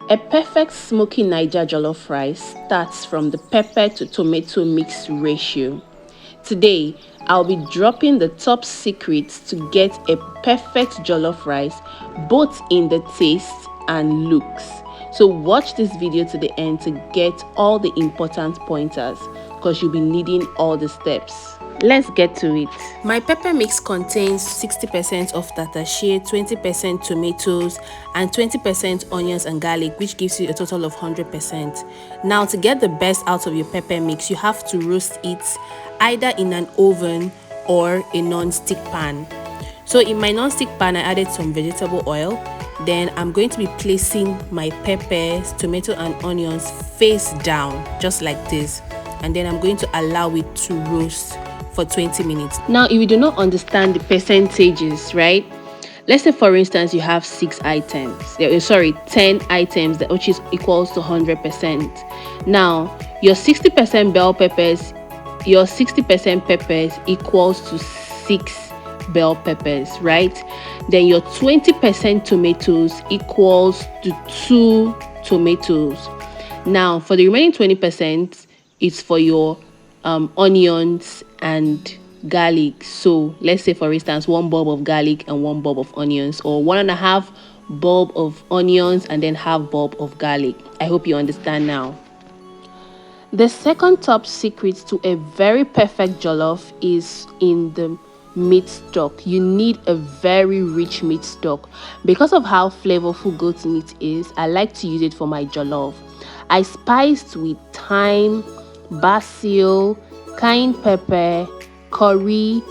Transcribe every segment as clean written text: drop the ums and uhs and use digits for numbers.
A perfect smoky Niger jollof rice starts from the pepper to tomato mix ratio. Today, I'll be dropping the top secrets to get a perfect jollof rice, both in the taste and looks. So watch this video to the end to get all the important pointers, because you'll be needing all the steps. Let's get to it. My pepper mix contains 60% of Tatashi, 20% tomatoes, and 20% onions and garlic, which gives you a total of 100%. Now, to get the best out of your pepper mix, you have to roast it either in an oven or a non-stick pan. So in my non-stick pan, I added some vegetable oil. Then I'm going to be placing my peppers, tomato and onions face down, just like this. And then I'm going to allow it to roast for 20 minutes. Now, if you do not understand the percentages, right? Let's say, for instance, you have 10 items, which is equals to 100%. Now, your 60% bell peppers, your 60% peppers equals to 6 bell peppers, right? Then your 20% tomatoes equals to 2 tomatoes. Now, for the remaining 20%, it's for your onions and garlic. So let's say, for instance, 1 bulb of garlic and 1 bulb of onions, or 1.5 bulb of onions and then half bulb of garlic. I hope you understand now. The second top secret to a very perfect jollof is in the meat stock. You need a very rich meat stock. Because of how flavorful goat meat is, I like to use it for my jollof. I spiced with thyme, basil, cayenne pepper, curry,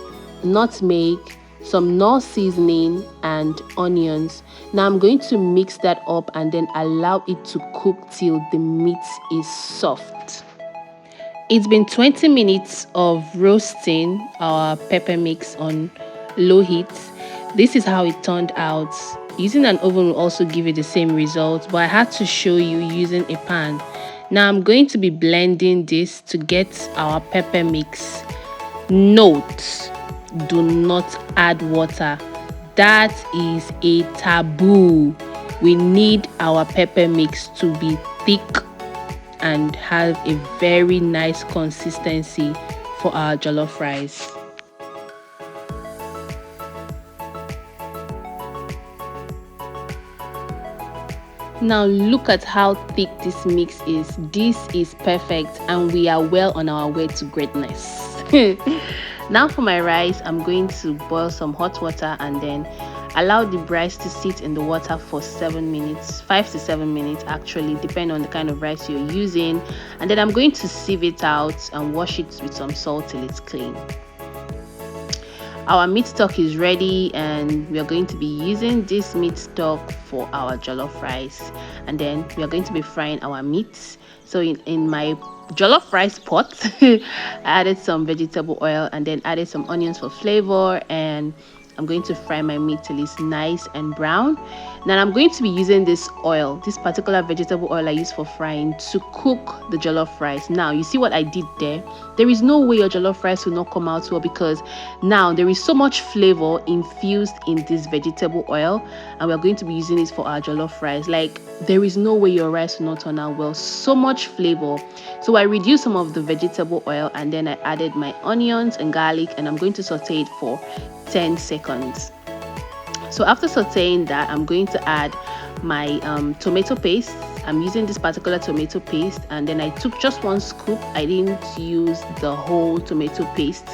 nutmeg, some Knorr seasoning and onions. Now I'm going to mix that up and then allow it to cook till the meat is soft. It's been 20 minutes of roasting our pepper mix on low heat. This is how it turned out. Using an oven will also give you the same result, but I had to show you using a pan. Now I'm going to be blending this to get our pepper mix. Note, do not add water. That is a taboo. We need our pepper mix to be thick and have a very nice consistency for our jollof rice. Now look at how thick this mix is. This is perfect and we are well on our way to greatness. Now for my rice, I'm going to boil some hot water and then allow the rice to sit in the water for 7 minutes, 5 to 7 minutes actually, depending on the kind of rice you're using. And then I'm going to sieve it out and wash it with some salt till it's clean. Our meat stock is ready and we are going to be using this meat stock for our jollof rice, and then we are going to be frying our meat. So in my jollof rice pot, I added some vegetable oil and then added some onions for flavor, and I'm going to fry my meat till it's nice and brown. Now I'm going to be using this oil, this particular vegetable oil I use for frying, to cook the jollof rice. Now you see what I did there? There is no way your jollof rice will not come out well, because now there is so much flavor infused in this vegetable oil, and we're going to be using it for our jollof rice. Like, there is no way your rice will not turn out well. So much flavor. So I reduced some of the vegetable oil and then I added my onions and garlic, and I'm going to saute it for 10 seconds. So after sauteing that, I'm going to add my tomato paste. I'm using this particular tomato paste, and then I took just 1 scoop. I didn't use the whole tomato paste.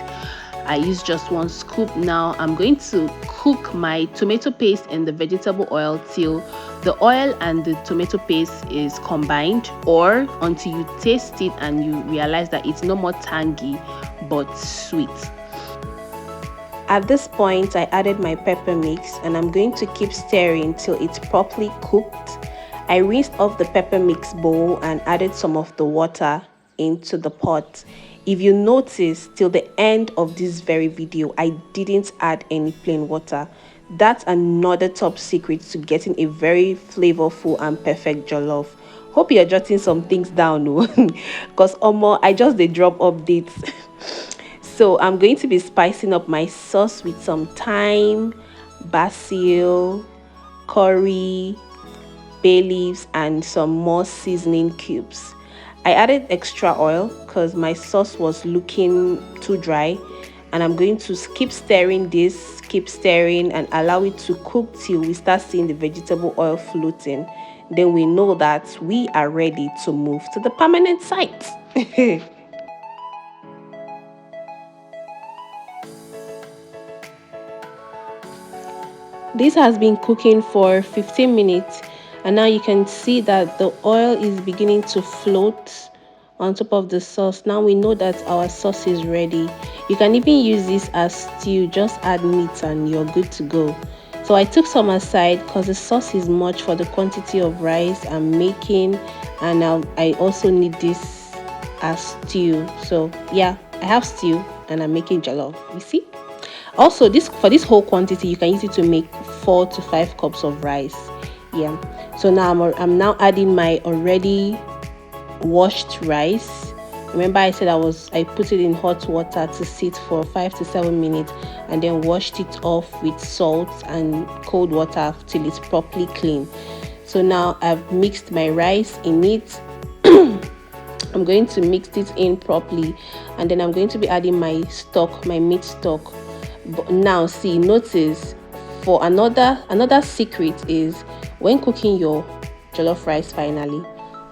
I used just 1 scoop. Now I'm going to cook my tomato paste in the vegetable oil till the oil and the tomato paste is combined, or until you taste it and you realize that it's no more tangy but sweet. At this point, I added my pepper mix and I'm going to keep stirring till it's properly cooked. I rinsed off the pepper mix bowl and added some of the water into the pot. If you notice, till the end of this very video, I didn't add any plain water. That's another top secret to getting a very flavorful and perfect jollof. Hope you're jotting some things down, because I just did drop updates. So I'm going to be spicing up my sauce with some thyme, basil, curry, bay leaves, and some more seasoning cubes. I added extra oil because my sauce was looking too dry, and I'm going to keep stirring this, keep stirring, and allow it to cook till we start seeing the vegetable oil floating. Then we know that we are ready to move to the permanent site. This has been cooking for 15 minutes, and now you can see that the oil is beginning to float on top of the sauce. Now we know that our sauce is ready. You can even use this as stew. Just add meat and you're good to go. So I took some aside because the sauce is much for the quantity of rice I'm making, and I also need this as stew. So yeah, I have stew and I'm making jollof. You see? Also, this for this whole quantity, you can use it to make 4 to 5 cups of rice. Yeah. So now I'm now adding my already washed rice. Remember, I said I put it in hot water to sit for 5 to 7 minutes, and then washed it off with salt and cold water till it's properly clean. So now I've mixed my rice in it. I'm going to mix it in properly, and then I'm going to be adding my stock, my meat stock. But now see, notice for another secret is when cooking your jollof rice, finally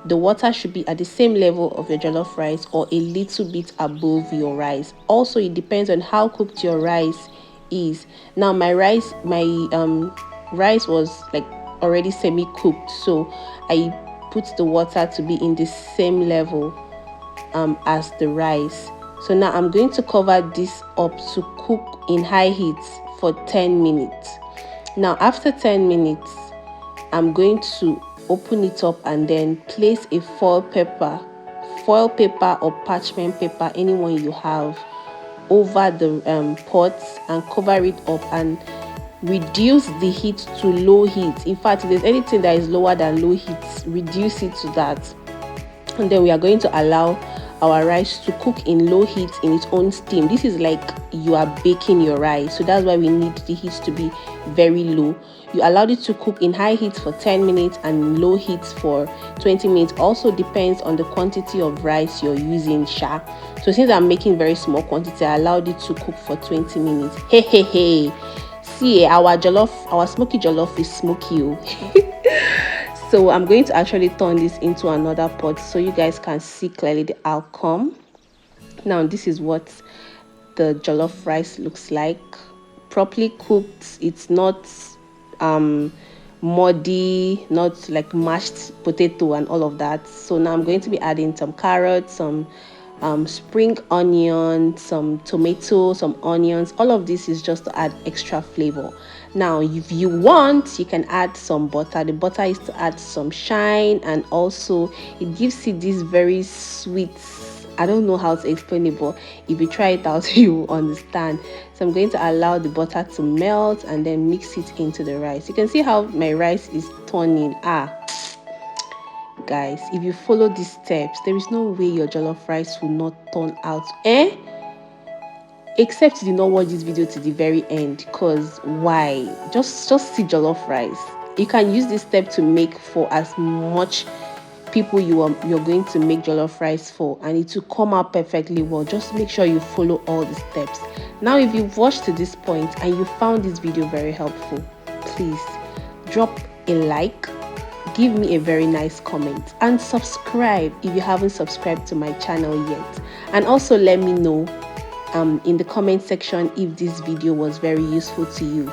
the water should be at the same level of your jollof rice or a little bit above your rice. Also, it depends on how cooked your rice is. Now my rice was like already semi-cooked, so I put the water to be in the same level as the rice. So now I'm going to cover this up to cook in high heat for 10 minutes. Now after 10 minutes, I'm going to open it up and then place a foil paper or parchment paper, anyone you have, over the pot and cover it up and reduce the heat to low heat. In fact, if there's anything that is lower than low heat, reduce it to that. And then we are going to allow our rice to cook in low heat in its own steam. This is like you are baking your rice, so that's why we need the heat to be very low. You allowed it to cook in high heat for 10 minutes and low heat for 20 minutes. Also depends on the quantity of rice you're using, sha. So since I'm making very small quantity, I allowed it to cook for 20 minutes. Hey, see, our smoky jollof is smoky. So I'm going to actually turn this into another pot so you guys can see clearly the outcome. Now this is what the jollof rice looks like, properly cooked. It's not muddy, not like mashed potato and all of that. So now I'm going to be adding some carrots, some spring onion, some tomato, some onions. All of this is just to add extra flavor. Now if you want, you can add some butter. The butter is to add some shine, and also it gives it this very sweet, I don't know how to explain it, but if you try it out you will understand. So I'm going to allow the butter to melt and then mix it into the rice. You can see how my rice is turning. Guys, if you follow these steps, there is no way your jollof rice will not turn out, except you did not watch this video to the very end. Because why? Just see jollof rice. You can use this step to make for as much people you're going to make jollof rice for, and it will come out perfectly well. Just make sure you follow all the steps. Now if you've watched to this point and you found this video very helpful, please drop a like, give me a very nice comment, and subscribe if you haven't subscribed to my channel yet. And also let me know in the comment section if this video was very useful to you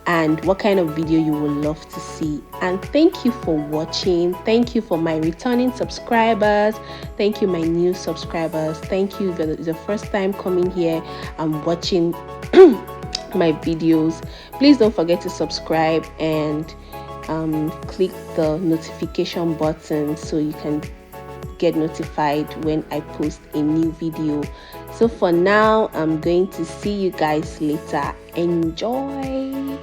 and what kind of video you would love to see. And thank you for watching. Thank you for my returning subscribers. Thank you my new subscribers. Thank you for the first time coming here and watching my videos. Please don't forget to subscribe and click the notification button so you can get notified when I post a new video. So for now, I'm going to see you guys later. Enjoy.